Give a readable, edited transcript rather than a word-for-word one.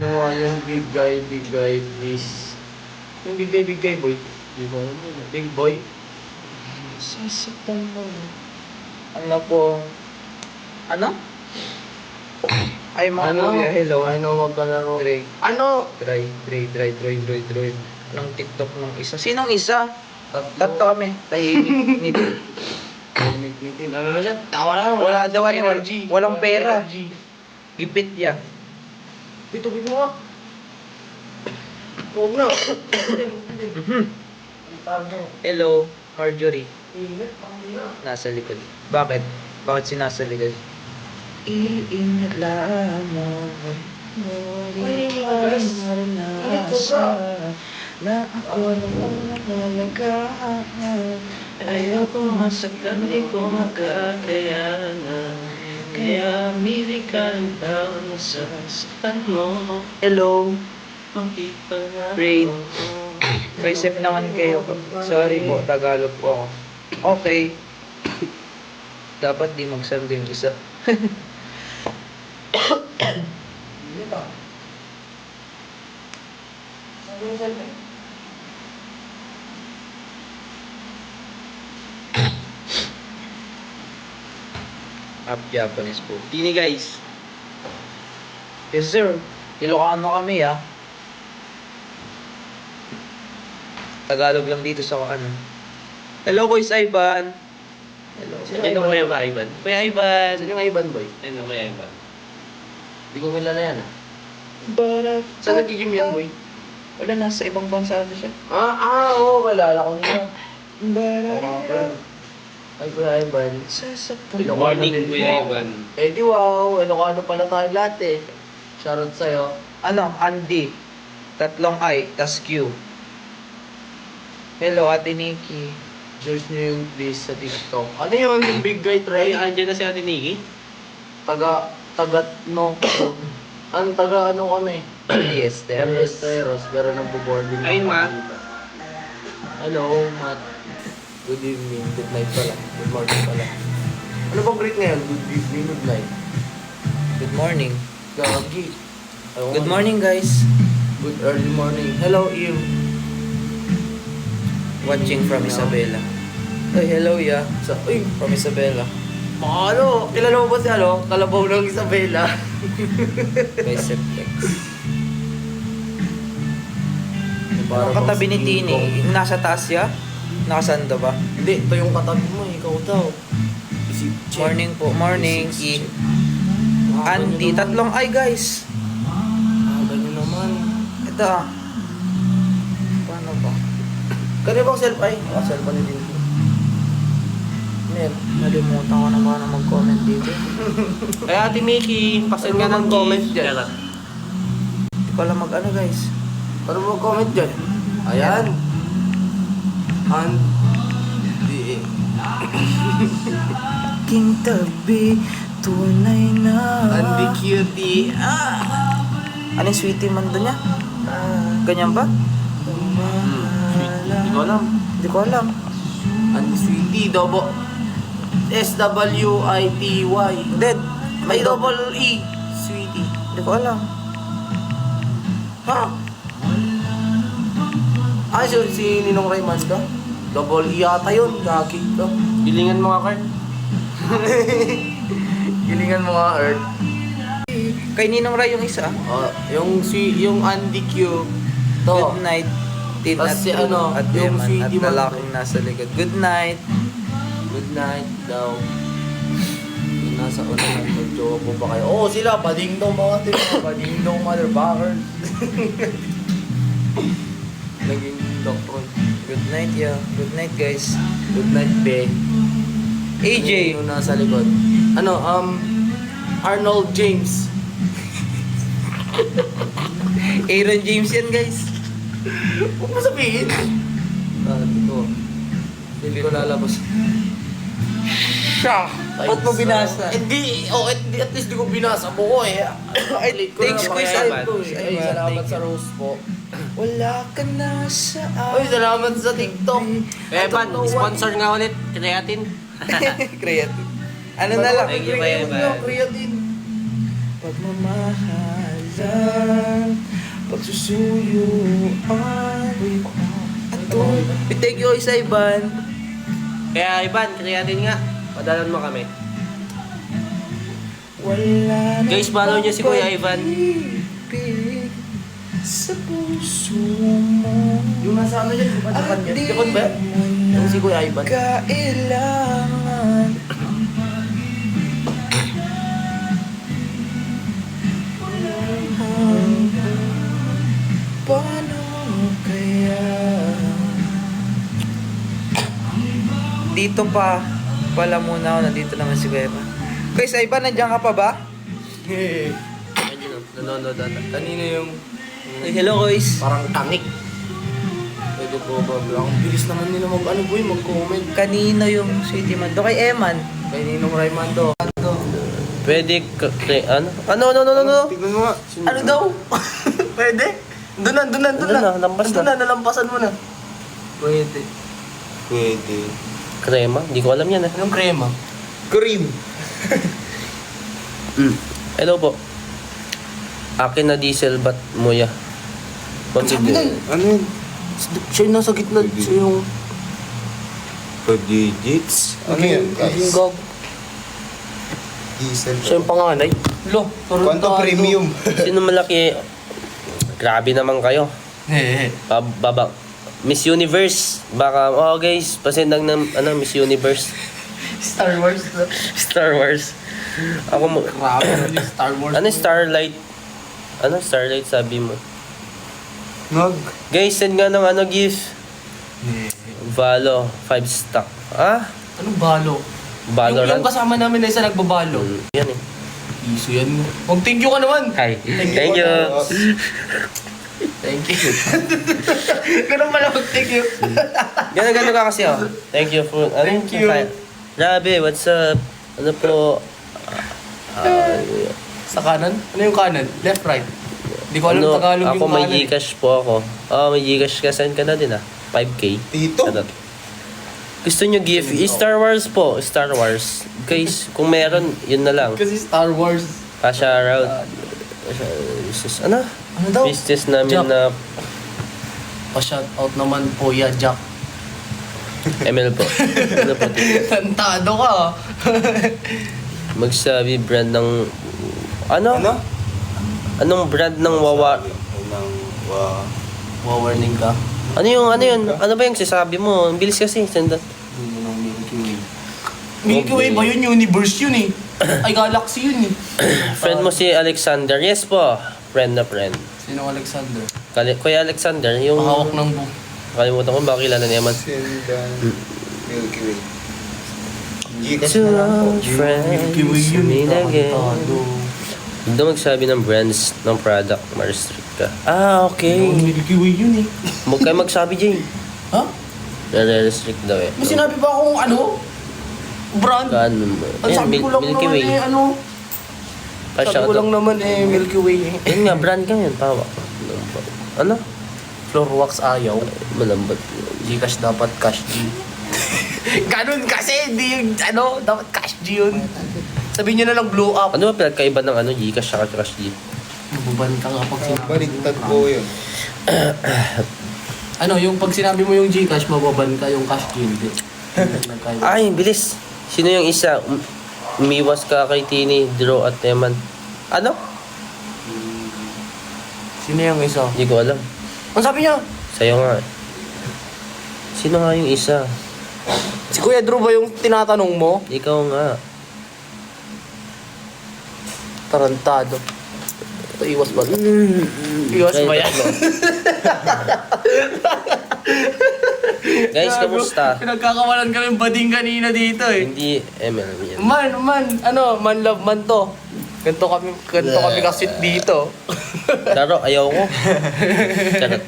No, yung big guy, please. Yung big guy, boy. Di ba? Big boy. Sasaktan mo. Ano po? Ano? Ay, mga kuya, hello. Ano, magkalaro. Dre. Ano? Dre. Anong TikTok ng isa? Sinong isa? Tatlo kami. Tahimik. Nito. Ano na siya? Tawa lang. Wala daw ay Energy. walang pera. Energy. Gipit ya. Ito, bito mo. Huwag na. Hello, Marjorie. Ingat, pangina. Nasa likod. Bakit? Bakit sinasa likod? Iingat lamang na ako namalagaan. Ayaw ko masaktan, di ko makakayanan. Kaya mili ka ng tao na sasaktan mo. Hello, Rain. Receive naman kayo. Sorry po, Tagalog po ako. Okay. Dapat di magsaldo yung isa. Up Japanese po. Tini guys. Yes sir. Ilocano kami ah. Tagalog lang dito sa ano. Hello boys, Ivan. Hello. Sino Kuya Ivan? Kuya Ivan. Sino yung Ivan boy? Sino Kuya Ivan? Hindi ko kilala yan ah. Saan nagigim yan boy? Wala, nasa ibang bansa na siya. Oo, kilala ko niya. Ay, Kuya Ivan. Good morning, Kuya Ivan. Eh di wow, ano pala tayo lahat eh. Shoutout sa'yo. Ano, Andy. Tatlong I, tas Q. Hello, Ate Nikki. Search niyo yung please sa TikTok. Ano yung big guy Ay, try? andyan na si Ate Nikki. Taga-no. Ang taga ano kami? Yes, Teros. Pero nagbo-boarding. Ayun, Ma. Hello, Matt. Good evening. Good night pala. Good morning pala. Ano bang greet ngayon? Good evening, good night. Good morning. Gagi. Good morning, guys. Good early morning. Hello, Eve. Watching from Isabela. Ay, hello, yeah. Uy, From Isabela. ano? Kilala mo ba si ano? Kalabaw ng Isabela. By Septex. Parang Ang katabi ni si Tini, Kong. yung nasa taas ya? Nakasanda ba? Hindi, ito yung katabi mo. Ikaw daw. Si Che. Morning po. Morning, Si Ki. Che. Andy, tatlong ay, guys. Ganyan naman. Ito ah. Paano ba? Kanya bang cellphone? Ay, cellphone ni Dinky. Ano Nalimutan ko na paano mag-comment dito. Ay, Ate Nikki, pasend ka ng comment gift. dyan. Charot. Hindi ko alam mag-ano, guys. Ano mo comment dyan? Ayan. Andy. King tabi, tunay na. Andy cutie. Ano yung sweetie man doon niya? Ganyan ba? Hindi ko alam. Hindi ko alam. Andy sweetie. SWITY. Dead. May double E. Sweetie. Hindi ko alam. Ha? Si Ninong Raymond ka? Double E yata yun. Gagi ka. Gilingan mo nga, Kurt. Gilingan mo nga, Earth. Kay Ninong Ray yung isa. Yung Andy Q. To. Good night. Tin Tas at si ano, at yung Eman, at sweetie man. lalaking nasa likod. Good night. Good night daw. Yung nasa unahan, mag-jowa po ba kayo? Oo, sila. Bading-dong mga bading-dong motherfuckers. Naging doctor. Good night, yeah. Good night, guys. Good night, be. AJ. Yung nasa likod. Ano, Arnold James. Aaron James yan, guys. Huwag mo sabihin. Ito. Hindi ko lalabas. Siya. Ba't mo binasa? Hindi, at least di ko binasa mo ko eh. Ay, thanks, Kuya Ivan. Ay, salamat sa rose po. Wala ka na sa Ay, salamat sa TikTok. Kuya Ivan, sponsor nga ulit. Creatine. Creative. Ano na lang? Thank you, Kuya Ivan. Creatine. Pagmamahalan Pagsusuyuan. Ito. Thank you sa Ivan. Kaya Ivan, kreatin nga. Padalan mo kami. Wala na Guys, follow niyo si Kuya Ivan. pag-ibig sa puso mo. Yung nasa ano yan, At di Japan ba? mo Yung si Kuya Ivan. kailangan. Paano kaya? Dito pa. Pala muna ako. Nandito naman si Kuya Ivan. Kuya sa Ivan, nandiyan ka pa ba? Ayun, nanonood ata. Kanina yung Ay, hello guys. Parang tangik. pwede po ba? Ang bilis naman nila mag-comment. Kanino yung sweetie man? Do kay Eman. Kay Ninong Raymando. Pwede, ano? Ano? Tignan mo nga. Ano daw? Pwede? Doon na. Doon na, lampas Doon na. na, nalampasan mo na. Pwede. Pwede. Krema? Hindi ko alam yan eh. Anong krema? Cream. Hello po. Akin na diesel bat moya. Pag-ibig. Ano yun? Siya yung nasa gitna. Siya yung... 5 digits? Ano yan, guys? Gag. Diesel. Siya yung panganay. Lo, Quanto premium? Sino malaki? Grabe naman kayo. Baba. Miss Universe. Baka, oh guys, pasendang ng ano, Miss Universe. Star Wars. Star Wars. Ako mo. Grabe yung Star Wars. Ano Starlight? Ano Starlight sabi mo? Nog. Guys, send nga ng ano gift. Valo, 5 stock. Ah? Anong balo? Valorant. Yung kasama namin na isa nagbabalo. Yan eh. Iso yan. Mag-thank you ka naman. Hi. Thank you. Thank you. Ganun pala mag-thank you. Gano'n ka kasi oh. Thank you for... Ano, Thank you. Grabe, what's up? Ano po? Sa kanan? Ano yung kanan? Left, right? Hindi ko alam Ano, Tagalog ako yung may kanan. Gcash po ako. May Gcash ka. Send ka na din ah. 5K. Tito? Ano? Gusto nyo gift? Star Wars po. Star Wars. Guys, kung meron, yun na lang. Kasi Star Wars. Pa-shoutout. Ano? Ano daw? Business namin Jack. na Pa-shout out naman po ya, Jack. ML po. Ano po? Tito? Tantado ka. Magsabi brand ng... Ano? Ano? Anong brand ng wawa? Ng Warning ka. Ano yun? Ano ba yung sasabi mo? Ang bilis kasi. Senda. Milky Way ba yun? Universe yun eh. Ay, galaxy yun eh. Friend mo si Alexander. Yes po. Friend na friend. Sino Alexander? Kuya Alexander, yung... Mahawak ng buhok. Kalimutan ko baka kilala niya man. Sendan. Milky Way. To our friends, Milky Way yun. meet again. Tantado. Huwag daw magsabi ng brands ng product. Ma-restrict ka. Ah, okay. Milky Way yun eh. Huwag kayo magsabi, Jay. Ha? Nare-restrict daw eh. May sinabi ba akong ano? Brand? Ganun mo. Ang sabi ko lang Milky naman Way. eh, ano? Sabi ko lang naman eh, Milky Way eh. Yun nga, brand ka yun. Pawa. Ano? Floor wax ayaw. Malambot. Gcash dapat cash G. Ganun kasi, di yung ano, dapat cash G yun. Sabihin nyo na lang blow up. Ano ba pinagkaiba ng ano, Gcash at Cash G? Nabuban ka nga pag sinabi. Baliktad ko yun. Ano, yung pag sinabi mo yung Gcash, mababan ka yung cash G. Hindi. Ay, bilis. Sino yung isa? Umiwas ka kay Tini, Draw at Eman. Ano? Sino yung isa? Hindi ko alam. Ang sabi niya? Sa'yo nga. Sino nga yung isa? Si Kuya Drew ba yung tinatanong mo? Ikaw nga. Tarantado. Ito, iwas ba? Iwas ba yan? Guys, kamusta? Pinagkakawalan kami bading kanina dito eh. Hindi ML yan. Man love man to. Ganto kami kasi dito. Laro, ayaw ko. Charot.